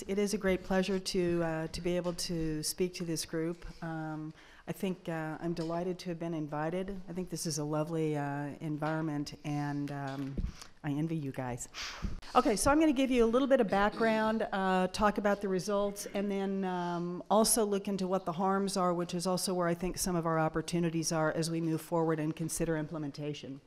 it is a great pleasure to be able to speak to this group. I think I'm delighted to have been invited. I think this is a lovely environment, and I envy you guys. Okay, so I'm going to give you a little bit of background, talk about the results, and then also look into what the harms are, which is also where I think some of our opportunities are as we move forward and consider implementation.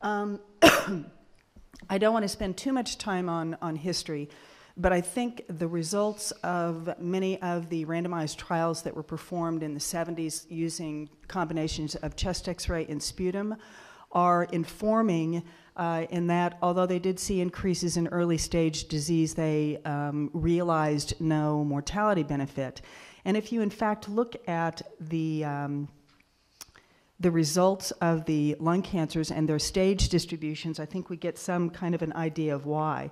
I don't want to spend too much time on history, but I think the results of many of the randomized trials that were performed in the 70s using combinations of chest x-ray and sputum are informing in that although they did see increases in early stage disease, they realized no mortality benefit. And if you in fact look at the results of the lung cancers and their stage distributions, I think we get some kind of an idea of why.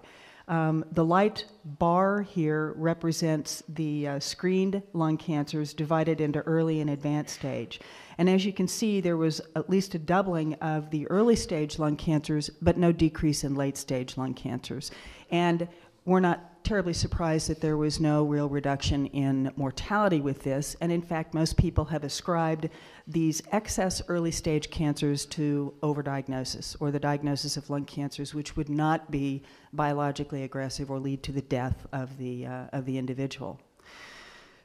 The light bar here represents the screened lung cancers divided into early and advanced stage. And as you can see, there was at least a doubling of the early stage lung cancers, but no decrease in late stage lung cancers. And we're not terribly surprised that there was no real reduction in mortality with this. And in fact, most people have ascribed these excess early stage cancers to overdiagnosis or the diagnosis of lung cancers, which would not be biologically aggressive or lead to the death of the individual.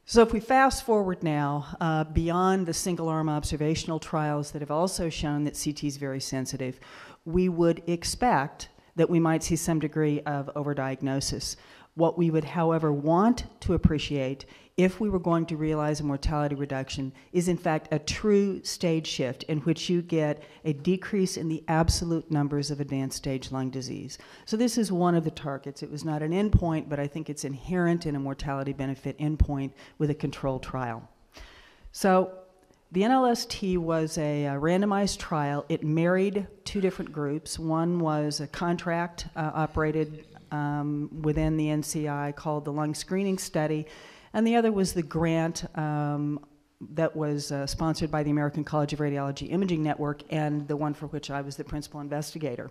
So if we fast forward now beyond the single-arm observational trials that have also shown that CT is very sensitive, we would expect that we might see some degree of overdiagnosis. What we would, however, want to appreciate if we were going to realize a mortality reduction is in fact a true stage shift in which you get a decrease in the absolute numbers of advanced stage lung disease. So this is one of the targets. It was not an endpoint, but I think it's inherent in a mortality benefit endpoint with a controlled trial. So the NLST was a randomized trial. It married two different groups. One was a contract operated within the NCI called the Lung Screening Study, and the other was the grant that was sponsored by the American College of Radiology Imaging Network, and the one for which I was the principal investigator.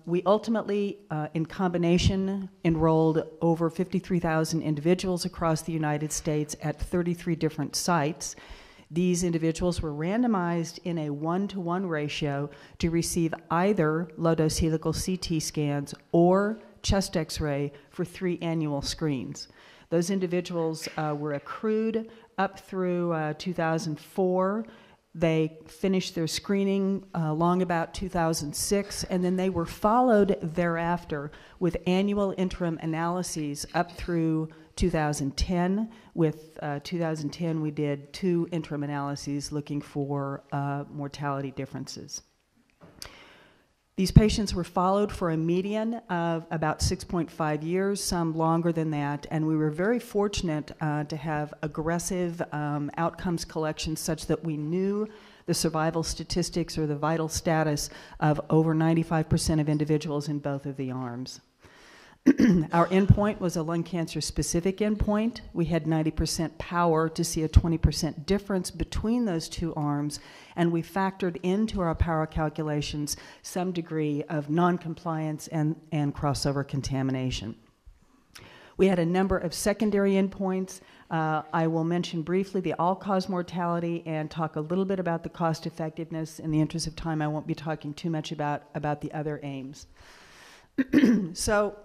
We ultimately, in combination, enrolled over 53,000 individuals across the United States at 33 different sites. These individuals were randomized in a 1-to-1 ratio to receive either low-dose helical CT scans or chest x-ray for 3 annual screens. Those individuals were accrued up through 2004. They finished their screening long about 2006, and then they were followed thereafter with annual interim analyses up through 2010. With 2010, we did 2 interim analyses looking for mortality differences. These patients were followed for a median of about 6.5 years, some longer than that, and we were very fortunate to have aggressive outcomes collections such that we knew the survival statistics or the vital status of over 95% of individuals in both of the arms. Our endpoint was a lung cancer specific endpoint. We had 90% power to see a 20% difference between those two arms, and we factored into our power calculations some degree of non-compliance and crossover contamination. We had a number of secondary endpoints. I will mention briefly the all-cause mortality and talk a little bit about the cost effectiveness. In the interest of time, I won't be talking too much about the other aims. So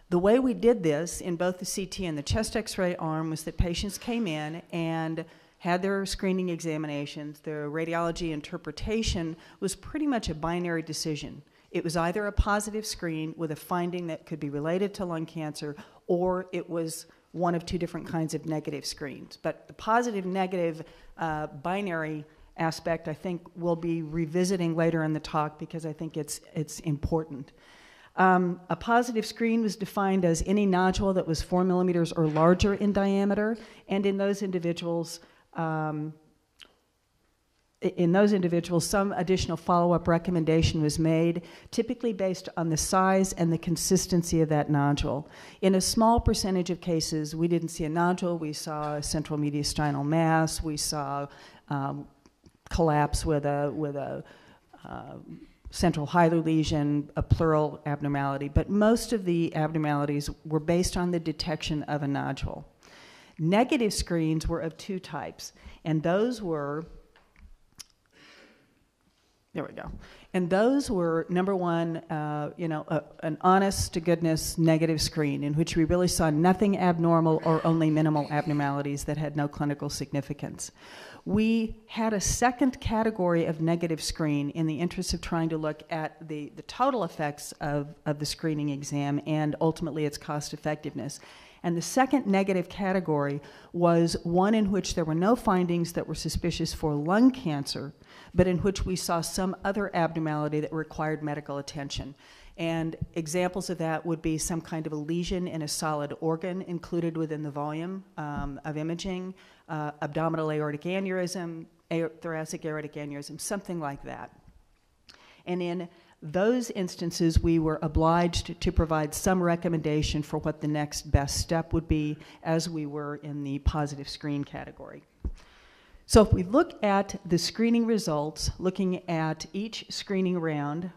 the way we did this in both the CT and the chest x-ray arm was that patients came in and had their screening examinations. Their radiology interpretation was pretty much a binary decision. It was either a positive screen with a finding that could be related to lung cancer, or it was one of 2 different kinds of negative screens. But the positive-negative binary aspect, I think, we'll be revisiting later in the talk because I think it's important. A positive screen was defined as any nodule that was 4 millimeters or larger in diameter, and in those individuals, some additional follow-up recommendation was made, typically based on the size and the consistency of that nodule. In a small percentage of cases, we didn't see a nodule. We saw a central mediastinal mass. We saw collapse with a central hilar lesion, a pleural abnormality, but most of the abnormalities were based on the detection of a nodule. Negative screens were of two types, and those were, there we go. And those were, number one, an honest-to-goodness negative screen in which we really saw nothing abnormal or only minimal abnormalities that had no clinical significance. We had a second category of negative screen in the interest of trying to look at the total effects of the screening exam and ultimately its cost effectiveness. And the second negative category was one in which there were no findings that were suspicious for lung cancer, but in which we saw some other abnormality that required medical attention. And examples of that would be some kind of a lesion in a solid organ included within the volume of imaging, abdominal aortic aneurysm, thoracic aortic aneurysm, something like that. And in those instances, we were obliged to provide some recommendation for what the next best step would be, as we were in the positive screen category. So if we look at the screening results, looking at each screening round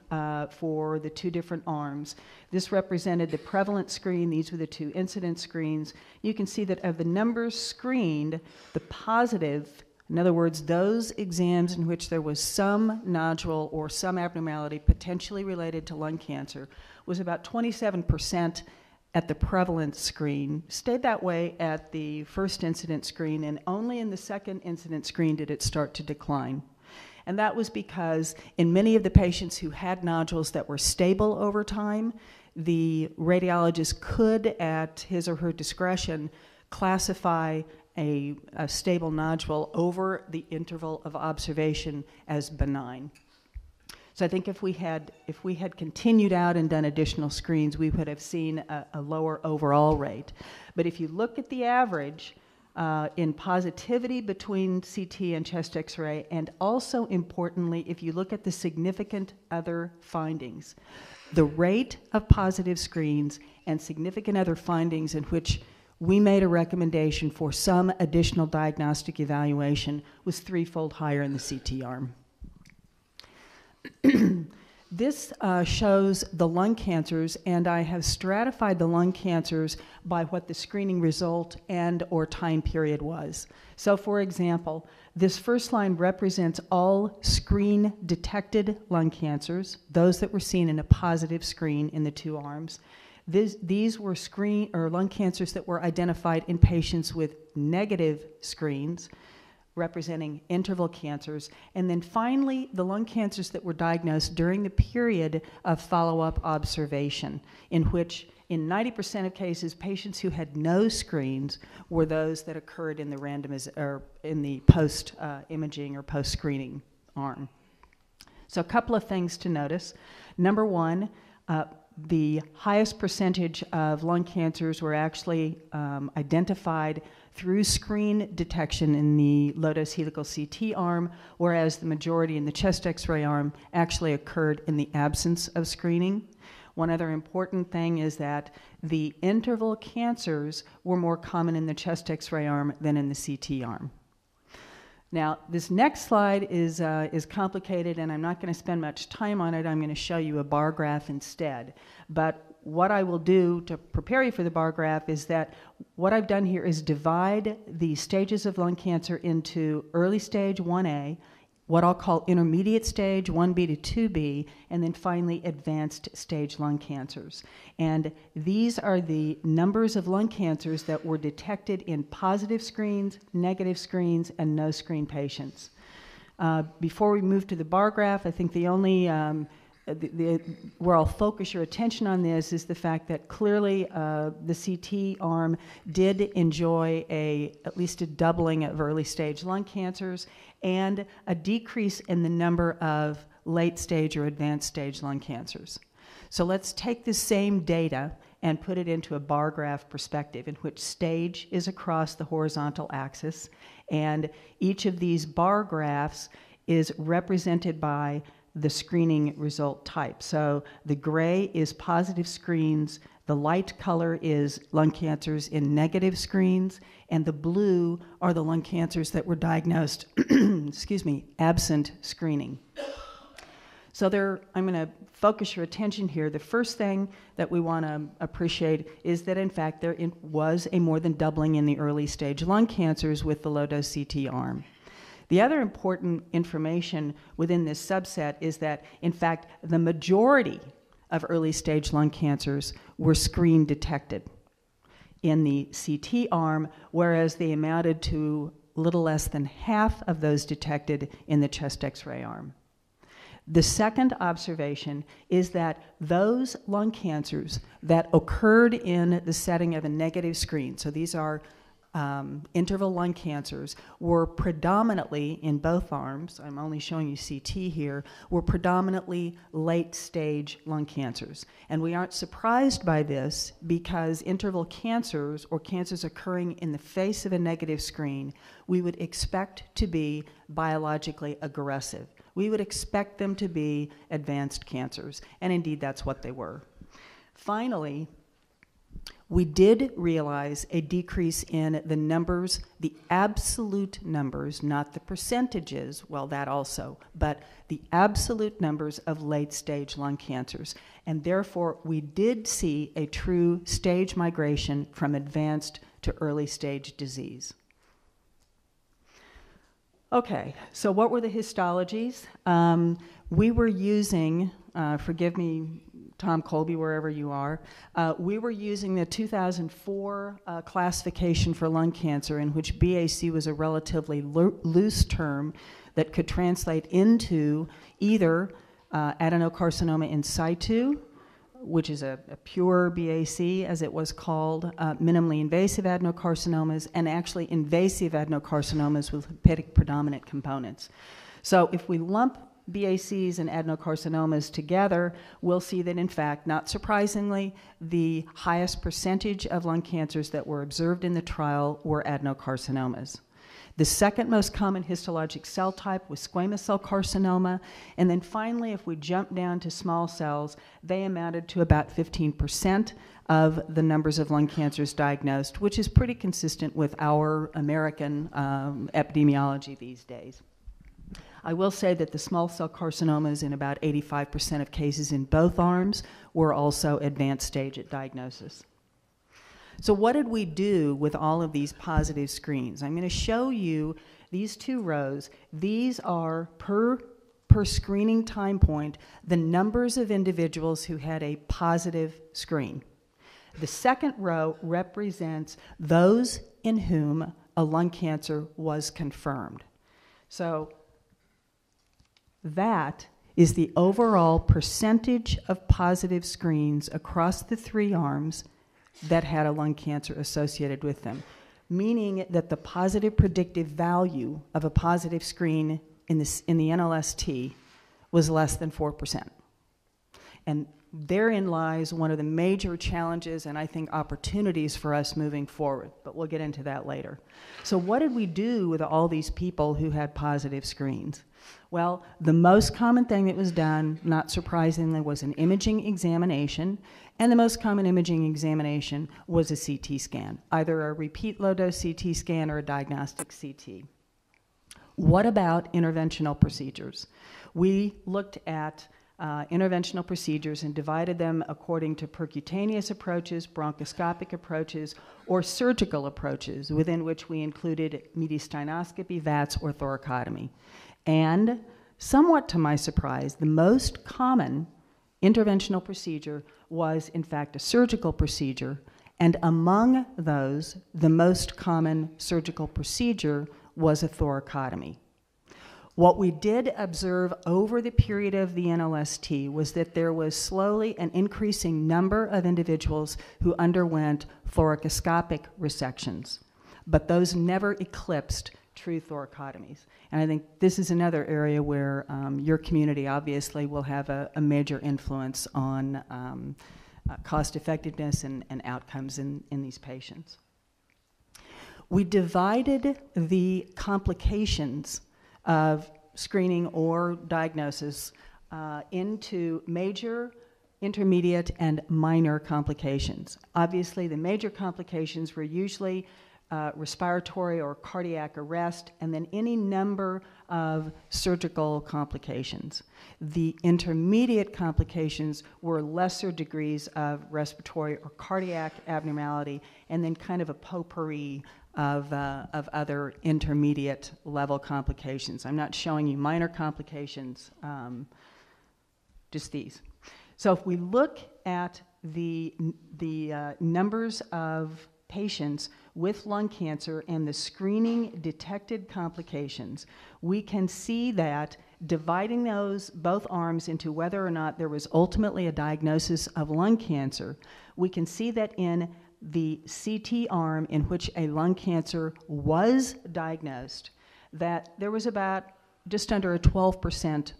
for the two different arms, this represented the prevalent screen. These were the two incidence screens. You can see that of the numbers screened, the positive, in other words, those exams in which there was some nodule or some abnormality potentially related to lung cancer, was about 27% at the prevalent screen, stayed that way at the first incident screen, and only in the second incident screen did it start to decline. And that was because in many of the patients who had nodules that were stable over time, the radiologist could, at his or her discretion, classify a stable nodule over the interval of observation as benign. So I think if we had continued out and done additional screens, we would have seen a lower overall rate. But if you look at the average in positivity between CT and chest X-ray, and also importantly, if you look at the significant other findings, the rate of positive screens and significant other findings in which we made a recommendation for some additional diagnostic evaluation was threefold higher in the CT arm. This shows the lung cancers, and I have stratified the lung cancers by what the screening result and or time period was. So for example, this first line represents all screen-detected lung cancers, those that were seen in a positive screen in the two arms. These were lung cancers that were identified in patients with negative screens, representing interval cancers, and then finally the lung cancers that were diagnosed during the period of follow-up observation, in which in 90% of cases patients who had no screens were those that occurred in the post imaging or post screening arm. So a couple of things to notice. Number one, the highest percentage of lung cancers were actually identified through screen detection in the low-dose helical CT arm, whereas the majority in the chest X-ray arm actually occurred in the absence of screening. One other important thing is that the interval cancers were more common in the chest X-ray arm than in the CT arm. Now, this next slide is complicated, and I'm not going to spend much time on it. I'm going to show you a bar graph instead. But what I will do to prepare you for the bar graph is that what I've done here is divide the stages of lung cancer into early stage 1A, what I'll call intermediate stage 1B to 2B, and then finally advanced stage lung cancers. And these are the numbers of lung cancers that were detected in positive screens, negative screens, and no screen patients. Before we move to the bar graph, I think the only where I'll focus your attention on this is the fact that clearly the CT arm did enjoy at least a doubling of early stage lung cancers and a decrease in the number of late stage or advanced stage lung cancers. So let's take this same data and put it into a bar graph perspective in which stage is across the horizontal axis, and each of these bar graphs is represented by the screening result type. So the gray is positive screens, the light color is lung cancers in negative screens, and the blue are the lung cancers that were diagnosed, excuse me, absent screening. So I'm going to focus your attention here. The first thing that we want to appreciate is that, in fact, there was a more than doubling in the early stage lung cancers with the low-dose CT arm. The other important information within this subset is that, in fact, the majority of early stage lung cancers were screen detected in the CT arm, whereas they amounted to little less than half of those detected in the chest X-ray arm. The second observation is that those lung cancers that occurred in the setting of a negative screen, so these are interval lung cancers, were predominantly, in both arms, I'm only showing you CT here, were predominantly late-stage lung cancers. And we aren't surprised by this because interval cancers, or cancers occurring in the face of a negative screen, we would expect to be biologically aggressive. We would expect them to be advanced cancers, and indeed that's what they were. Finally, we did realize a decrease in the numbers, the absolute numbers, not the percentages, well, that also, but the absolute numbers of late-stage lung cancers. And therefore, we did see a true stage migration from advanced to early-stage disease. Okay, so what were the histologies? We were using, forgive me, Tom Colby, wherever you are, we were using the 2004 classification for lung cancer, in which BAC was a relatively loose term that could translate into either adenocarcinoma in situ, which is a pure BAC, as it was called, minimally invasive adenocarcinomas, and actually invasive adenocarcinomas with hepatic predominant components. So if we lump BACs and adenocarcinomas together, we'll see that, in fact, not surprisingly, the highest percentage of lung cancers that were observed in the trial were adenocarcinomas. The second most common histologic cell type was squamous cell carcinoma, and then finally, if we jump down to small cells, they amounted to about 15% of the numbers of lung cancers diagnosed, which is pretty consistent with our American epidemiology these days. I will say that the small cell carcinomas in about 85% of cases in both arms were also advanced stage at diagnosis. So what did we do with all of these positive screens? I'm going to show you these two rows. These are per screening time point, the numbers of individuals who had a positive screen. The second row represents those in whom a lung cancer was confirmed. So that is the overall percentage of positive screens across the three arms that had a lung cancer associated with them, meaning that the positive predictive value of a positive screen in the NLST was less than 4%. And therein lies one of the major challenges and I think opportunities for us moving forward, but we'll get into that later. So what did we do with all these people who had positive screens? Well, the most common thing that was done, not surprisingly, was an imaging examination, and the most common imaging examination was a CT scan, either a repeat low-dose CT scan or a diagnostic CT. What about interventional procedures? We looked at interventional procedures and divided them according to percutaneous approaches, bronchoscopic approaches, or surgical approaches, within which we included mediastinoscopy, VATS, or thoracotomy. And somewhat to my surprise, the most common interventional procedure was, in fact, a surgical procedure, and among those, the most common surgical procedure was a thoracotomy. What we did observe over the period of the NLST was that there was slowly an increasing number of individuals who underwent thoracoscopic resections, but those never eclipsed true thoracotomies. And I think this is another area where your community obviously will have a major influence on cost effectiveness and outcomes in these patients. We divided the complications of screening or diagnosis into major, intermediate, and minor complications. Obviously, the major complications were usually respiratory or cardiac arrest, and then any number of surgical complications. The intermediate complications were lesser degrees of respiratory or cardiac abnormality, and then kind of a potpourri of other intermediate level complications. I'm not showing you minor complications, just these. So if we look at the numbers of patients with lung cancer and the screening detected complications, we can see that dividing those both arms into whether or not there was ultimately a diagnosis of lung cancer, we can see that in the CT arm in which a lung cancer was diagnosed, that there was about just under a 12%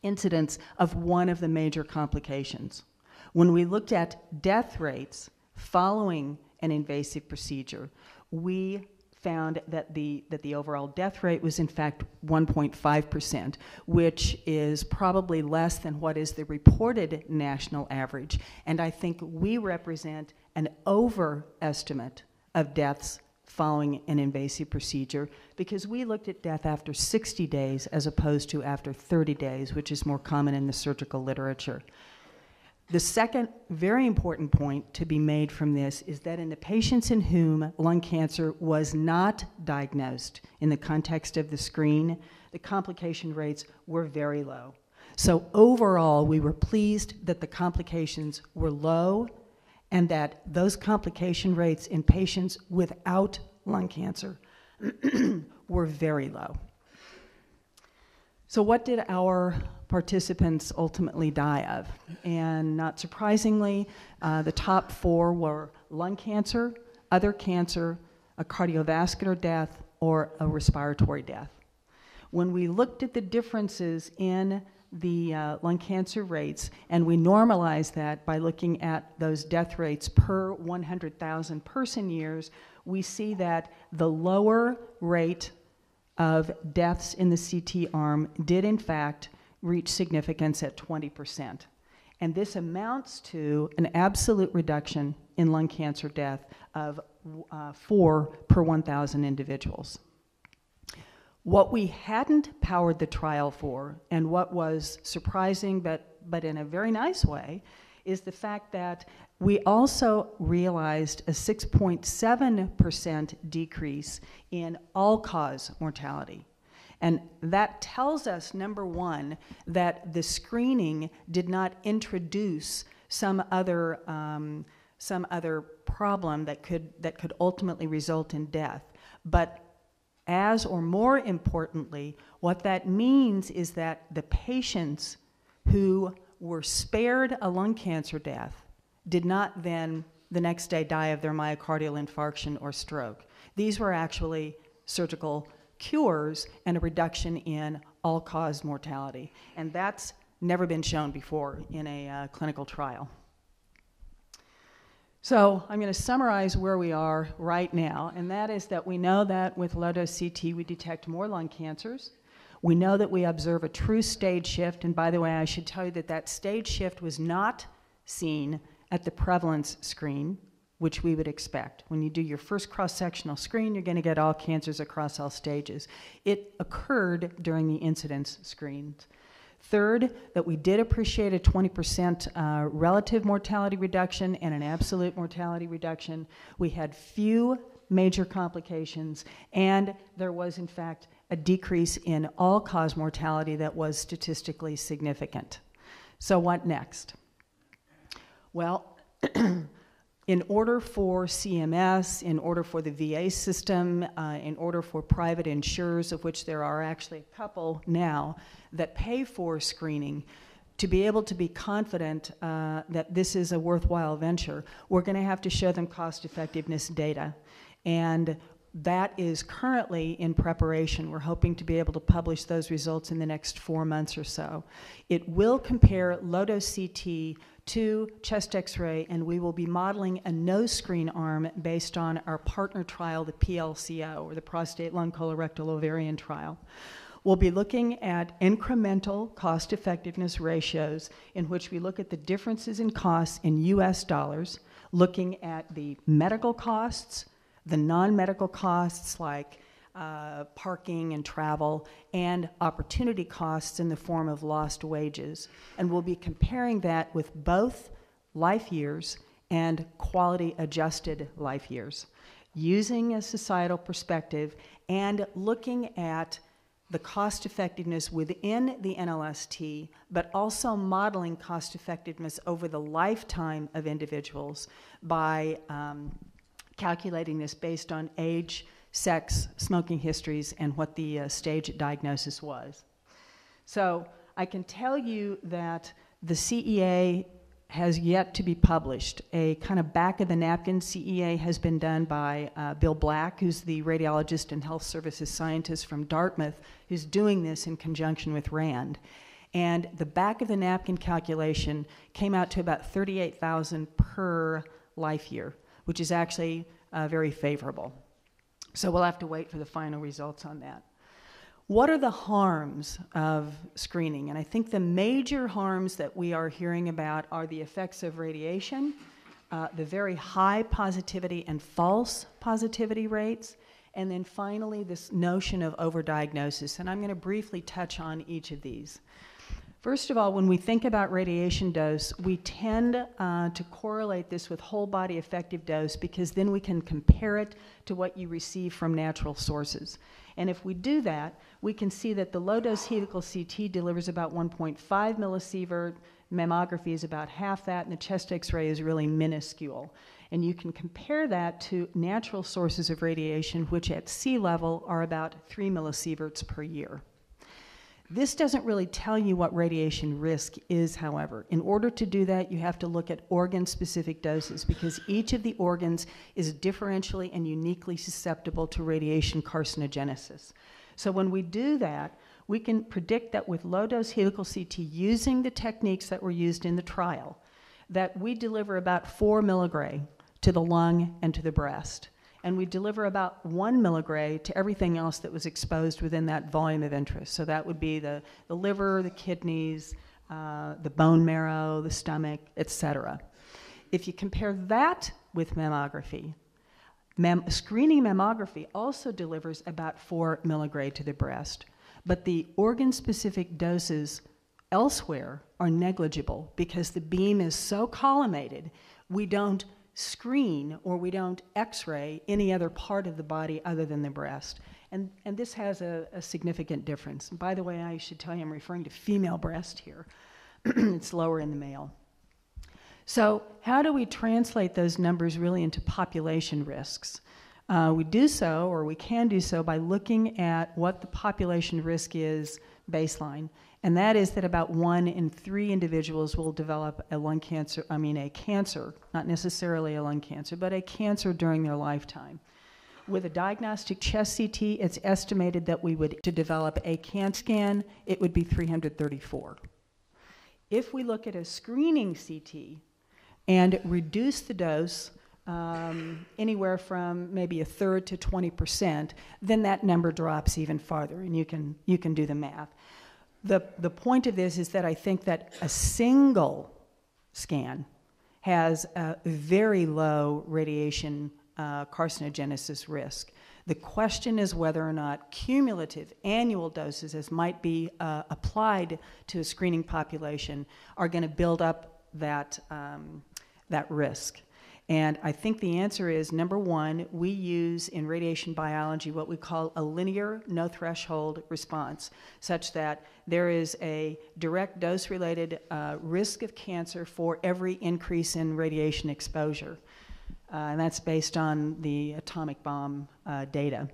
incidence of one of the major complications. When we looked at death rates following an invasive procedure, we found that the overall death rate was in fact 1.5%, which is probably less than what is the reported national average. And I think we represent an overestimate of deaths following an invasive procedure, because we looked at death after 60 days as opposed to after 30 days, which is more common in the surgical literature. The second very important point to be made from this is that in the patients in whom lung cancer was not diagnosed in the context of the screen, the complication rates were very low. So overall, we were pleased that the complications were low and that those complication rates in patients without lung cancer were very low. So what did our participants ultimately die of? And not surprisingly, the top four were lung cancer, other cancer, a cardiovascular death, or a respiratory death. When we looked at the differences in the lung cancer rates, and we normalized that by looking at those death rates per 100,000 person years, we see that the lower rate of deaths in the CT arm did in fact reach significance at 20%. And this amounts to an absolute reduction in lung cancer death of 4 per 1,000 individuals. What we hadn't powered the trial for, and what was surprising but in a very nice way, is the fact that we also realized a 6.7% decrease in all-cause mortality. And that tells us, number one, that the screening did not introduce some other problem that could ultimately result in death. But as or more importantly, what that means is that the patients who were spared a lung cancer death did not then the next day die of their myocardial infarction or stroke. These were actually surgical cures and a reduction in all-cause mortality. And that's never been shown before in a clinical trial. So I'm going to summarize where we are right now, and that is that we know that with low-dose CT we detect more lung cancers. We know that we observe a true stage shift, and by the way, I should tell you that that stage shift was not seen at the prevalence screen, which we would expect. When you do your first cross-sectional screen, you're going to get all cancers across all stages. It occurred during the incidence screens. Third, that we did appreciate a 20% relative mortality reduction and an absolute mortality reduction. We had few major complications, and there was, in fact, a decrease in all-cause mortality that was statistically significant. So what next? Well, in order for CMS, in order for the VA system, in order for private insurers, of which there are actually a couple now, that pay for screening, to be able to be confident that this is a worthwhile venture, we're going to have to show them cost-effectiveness data. And that is currently in preparation. We're hoping to be able to publish those results in the next 4 months or so. It will compare low-dose CT to chest X-ray, and we will be modeling a no-screen arm based on our partner trial, the PLCO, or the prostate, lung, colorectal, ovarian trial. We'll be looking at incremental cost-effectiveness ratios in which we look at the differences in costs in US dollars, looking at the medical costs the non-medical costs like parking and travel, and opportunity costs in the form of lost wages. And we'll be comparing that with both life years and quality adjusted life years, using a societal perspective and looking at the cost effectiveness within the NLST, but also modeling cost effectiveness over the lifetime of individuals by calculating this based on age, sex, smoking histories, and what the stage diagnosis was. So I can tell you that the CEA has yet to be published. A kind of back-of-the-napkin CEA has been done by Bill Black, who's the radiologist and health services scientist from Dartmouth, who's doing this in conjunction with RAND. And the back-of-the-napkin calculation came out to about 38,000 per life year, which is actually very favorable. So we'll have to wait for the final results on that. What are the harms of screening? And I think the major harms that we are hearing about are the effects of radiation, the very high positivity and false positivity rates, and then finally this notion of overdiagnosis. And I'm going to briefly touch on each of these. First of all, when we think about radiation dose, we tend to correlate this with whole body effective dose because then we can compare it to what you receive from natural sources. And if we do that, we can see that the low-dose helical CT delivers about 1.5 millisievert, mammography is about half that, and the chest X-ray is really minuscule. And you can compare that to natural sources of radiation, which at sea level are about 3 millisieverts per year. This doesn't really tell you what radiation risk is, however. In order to do that, you have to look at organ-specific doses because each of the organs is differentially and uniquely susceptible to radiation carcinogenesis. So when we do that, we can predict that with low-dose helical CT using the techniques that were used in the trial, that we deliver about 4 milligray to the lung and to the breast. And we deliver about 1 milligray to everything else that was exposed within that volume of interest. So that would be the liver, the kidneys, the bone marrow, the stomach, etc. If you compare that with mammography, screening mammography also delivers about 4 milligray to the breast, but the organ-specific doses elsewhere are negligible because the beam is so collimated, we don't screen or we don't x-ray any other part of the body other than the breast. And this has a significant difference. And by the way, I should tell you I'm referring to female breast here. It's lower in the male. So how do we translate those numbers really into population risks? We do so, or we can do so, by looking at what the population risk is baseline. And that is that about 1 in 3 individuals will develop a cancer, not necessarily a lung cancer, but a cancer during their lifetime. With a diagnostic chest CT, it's estimated that to develop a CAN scan, it would be 334. If we look at a screening CT and reduce the dose anywhere from maybe a third to 20%, then that number drops even farther, and you can do the math. The point of this is that I think that a single scan has a very low radiation carcinogenesis risk. The question is whether or not cumulative annual doses, as might be applied to a screening population, are going to build up that risk. And I think the answer is, number one, we use in radiation biology what we call a linear no threshold response, such that there is a direct dose-related risk of cancer for every increase in radiation exposure. And that's based on the atomic bomb data.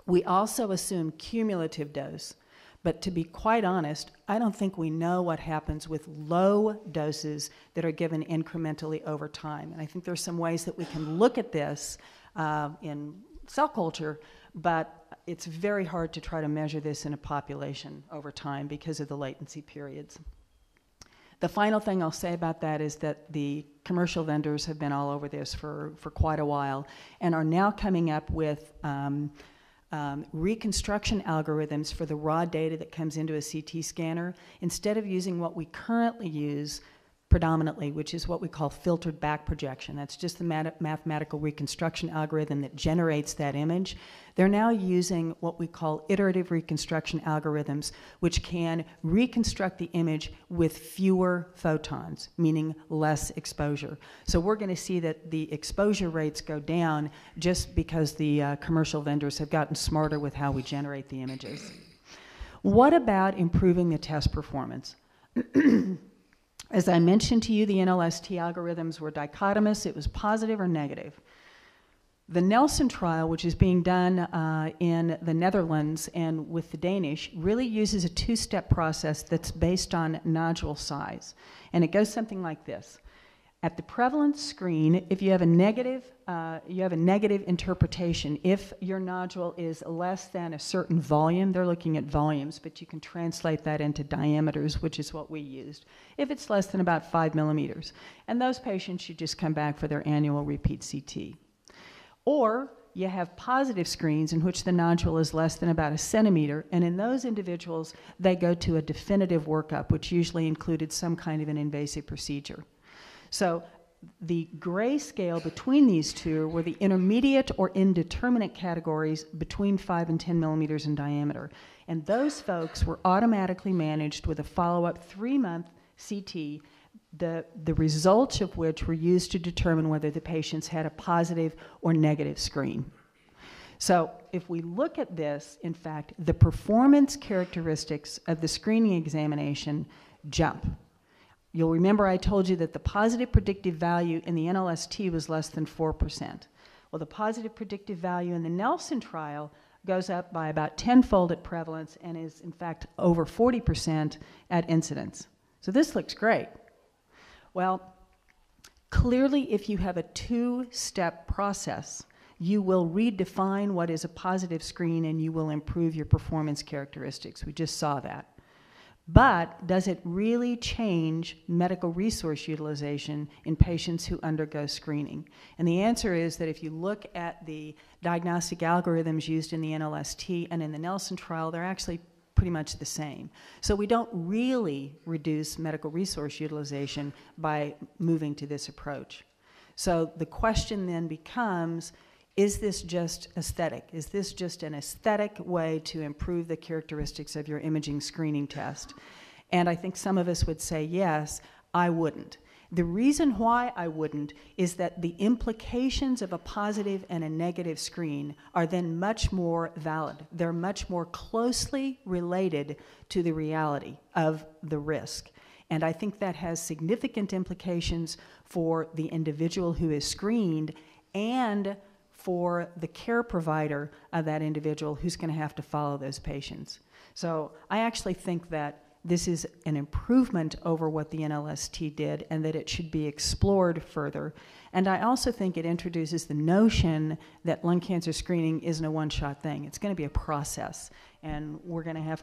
We also assume cumulative dose. But to be quite honest, I don't think we know what happens with low doses that are given incrementally over time. And I think there's some ways that we can look at this in cell culture, but it's very hard to try to measure this in a population over time because of the latency periods. The final thing I'll say about that is that the commercial vendors have been all over this for quite a while and are now coming up with reconstruction algorithms for the raw data that comes into a CT scanner. Instead of using what we currently use, predominantly, which is what we call filtered back projection. That's just the mathematical reconstruction algorithm that generates that image. They're now using what we call iterative reconstruction algorithms, which can reconstruct the image with fewer photons, meaning less exposure. So we're going to see that the exposure rates go down just because the commercial vendors have gotten smarter with how we generate the images. What about improving the test performance? As I mentioned to you, the NLST algorithms were dichotomous. It was positive or negative. The Nelson trial, which is being done in the Netherlands and with the Danish, really uses a two-step process that's based on nodule size. And it goes something like this. At the prevalence screen, if you have a negative interpretation. If your nodule is less than a certain volume, they're looking at volumes, but you can translate that into diameters, which is what we used. If it's less than about 5 millimeters. And those patients should just come back for their annual repeat CT. Or you have positive screens in which the nodule is less than about 1 centimeter, and in those individuals, they go to a definitive workup, which usually included some kind of an invasive procedure. So the gray scale between these two were the intermediate or indeterminate categories between 5 and 10 millimeters in diameter. And those folks were automatically managed with a follow-up 3-month CT, the results of which were used to determine whether the patients had a positive or negative screen. So if we look at this, in fact, the performance characteristics of the screening examination jump. You'll remember I told you that the positive predictive value in the NLST was less than 4%. Well, the positive predictive value in the Nelson trial goes up by about 10-fold at prevalence and is, in fact, over 40% at incidence. So this looks great. Well, clearly, if you have a two-step process, you will redefine what is a positive screen and you will improve your performance characteristics. We just saw that. But does it really change medical resource utilization in patients who undergo screening? And the answer is that if you look at the diagnostic algorithms used in the NLST and in the Nelson trial, they're actually pretty much the same. So we don't really reduce medical resource utilization by moving to this approach. So the question then becomes, is this just aesthetic? Is this just an aesthetic way to improve the characteristics of your imaging screening test? And I think some of us would say, yes, I wouldn't. The reason why I wouldn't is that the implications of a positive and a negative screen are then much more valid. They're much more closely related to the reality of the risk. And I think that has significant implications for the individual who is screened and for the care provider of that individual who's going to have to follow those patients. So I actually think that this is an improvement over what the NLST did and that it should be explored further. And I also think it introduces the notion that lung cancer screening isn't a one-shot thing. It's going to be a process, and we're going to have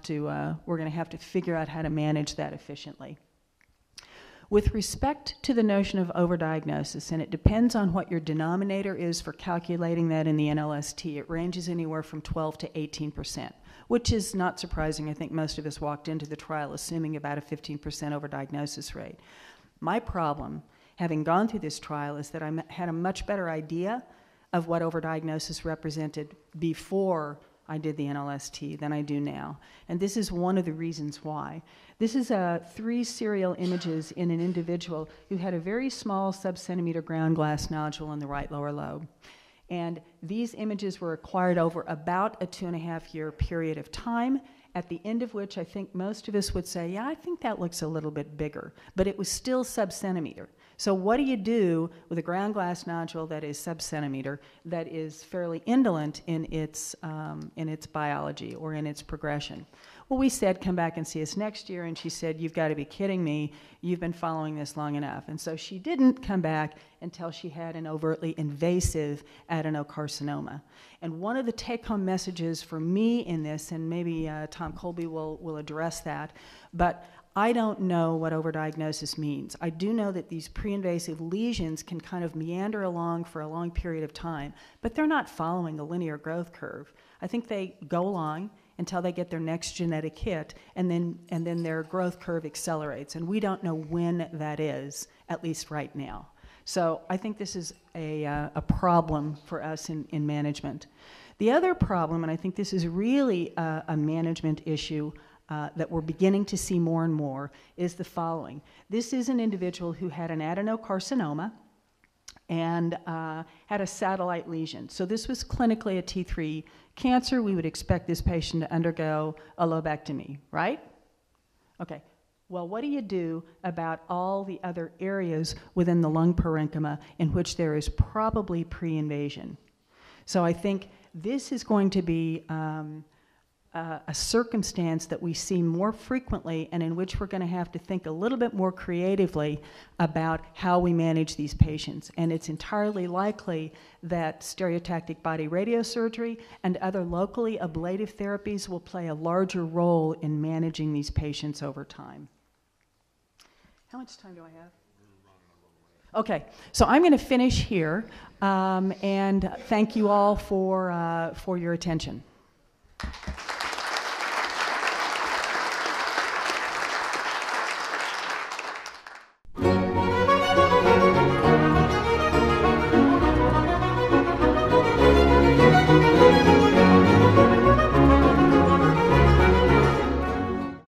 to figure out how to manage that efficiently. With respect to the notion of overdiagnosis, and it depends on what your denominator is for calculating that in the NLST, it ranges anywhere from 12 to 18%, which is not surprising. I think most of us walked into the trial assuming about a 15% overdiagnosis rate. My problem, having gone through this trial, is that I had a much better idea of what overdiagnosis represented before I did the NLST than I do now. And this is one of the reasons why. This is 3 serial images in an individual who had a very small sub-centimeter ground glass nodule in the right lower lobe. And these images were acquired over about a 2.5-year period of time, at the end of which I think most of us would say, yeah, I think that looks a little bit bigger, but it was still sub-centimeter. So what do you do with a ground glass nodule that is sub-centimeter, that is fairly indolent in its biology or in its progression? Well, we said, come back and see us next year, and she said, you've got to be kidding me. You've been following this long enough. And so she didn't come back until she had an overtly invasive adenocarcinoma. And one of the take-home messages for me in this, and maybe Tom Colby will address that, but I don't know what overdiagnosis means. I do know that these pre-invasive lesions can kind of meander along for a long period of time, but they're not following a linear growth curve. I think they go along, until they get their next genetic hit, and then their growth curve accelerates. And we don't know when that is, at least right now. So I think this is a problem for us in management. The other problem, and I think this is really a management issue that we're beginning to see more and more, is the following. This is an individual who had an adenocarcinoma and had a satellite lesion. So this was clinically a T3 cancer. We would expect this patient to undergo a lobectomy, right? Okay. Well, what do you do about all the other areas within the lung parenchyma in which there is probably pre-invasion? So I think this is going to be a circumstance that we see more frequently, and in which we're going to have to think a little bit more creatively about how we manage these patients. And it's entirely likely that stereotactic body radiosurgery and other locally ablative therapies will play a larger role in managing these patients over time. How much time do I have? Okay, so I'm going to finish here, and thank you all for your attention.